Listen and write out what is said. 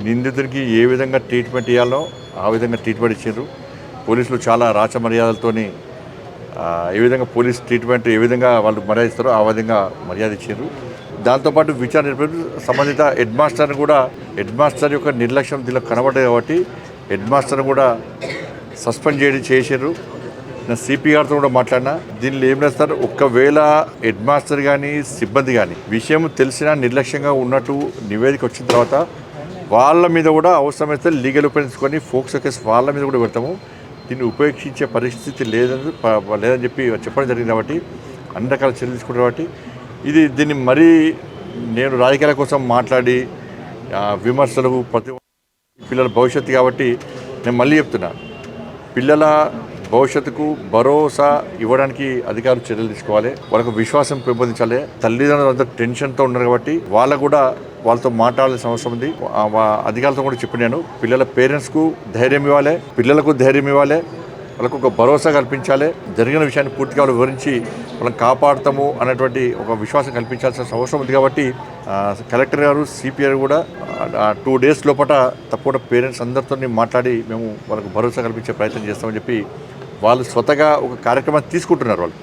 నిందితుడికి ఏ విధంగా ట్రీట్మెంట్ ఇవ్వాలో ఆ విధంగా ట్రీట్మెంట్ ఇచ్చారు. పోలీసులు చాలా రాచ మర్యాదలతోని ఏ విధంగా పోలీస్ ట్రీట్మెంట్ ఏ విధంగా వాళ్ళు మర్యాద ఇస్తారో ఆ విధంగా మర్యాద ఇచ్చారు. దాంతోపాటు విచారణ సంబంధిత హెడ్ మాస్టర్ యొక్క నిర్లక్ష్యం దీనిలో కనబడ్డది కాబట్టి హెడ్ మాస్టర్ని కూడా సస్పెండ్ చేశారు. నేను సిపి గారితో కూడా మాట్లాడినా. దీనిలో ఏం చేస్తారు, ఒకవేళ హెడ్ మాస్టర్ కానీ సిబ్బంది కానీ విషయం తెలిసినా నిర్లక్ష్యంగా ఉన్నట్టు నివేదిక వచ్చిన తర్వాత వాళ్ళ మీద కూడా అవసరమైతే లీగల్ ఉపయోగించుకొని ఫోక్సో కేసు వాళ్ళ మీద కూడా పెడతాము. దీన్ని ఉపేక్షించే పరిస్థితి లేదని చెప్పి చెప్పడం జరిగింది. కాబట్టి అన్ని రకాల చర్యలు తీసుకుంటారు. కాబట్టి దీన్ని మరీ నేను రాజకీయాల కోసం మాట్లాడి విమర్శలు ప్రతి పిల్లల భవిష్యత్తు కాబట్టి నేను మళ్ళీ చెప్తున్నా, పిల్లల భవిష్యత్తుకు భరోసా ఇవ్వడానికి అధికారులు చర్యలు తీసుకోవాలి. వాళ్ళకు విశ్వాసం పెంపొందించాలి. తల్లిదండ్రులు అంతా టెన్షన్తో ఉన్నారు కాబట్టి వాళ్ళతో మాట్లాడాల్సిన అవసరం ఉంది. అధికారులతో కూడా చెప్పి నేను పిల్లల పేరెంట్స్కు ధైర్యం ఇవ్వాలి, పిల్లలకు ధైర్యం ఇవ్వాలి, వాళ్ళకు ఒక భరోసా కల్పించాలి. జరిగిన విషయాన్ని పూర్తిగా వాళ్ళు వివరించి వాళ్ళని కాపాడుతాము అన్నటువంటి ఒక విశ్వాసం కల్పించాల్సిన అవసరం ఉంది. కాబట్టి కలెక్టర్ గారు సిపి గారు కూడా 2 days లోపల తప్పకుండా పేరెంట్స్ అందరితో మాట్లాడి మేము వాళ్ళకు భరోసా కల్పించే ప్రయత్నం చేస్తామని చెప్పి వాళ్ళు స్వతగా ఒక కార్యక్రమాన్ని తీసుకుంటున్నారు వాళ్ళు.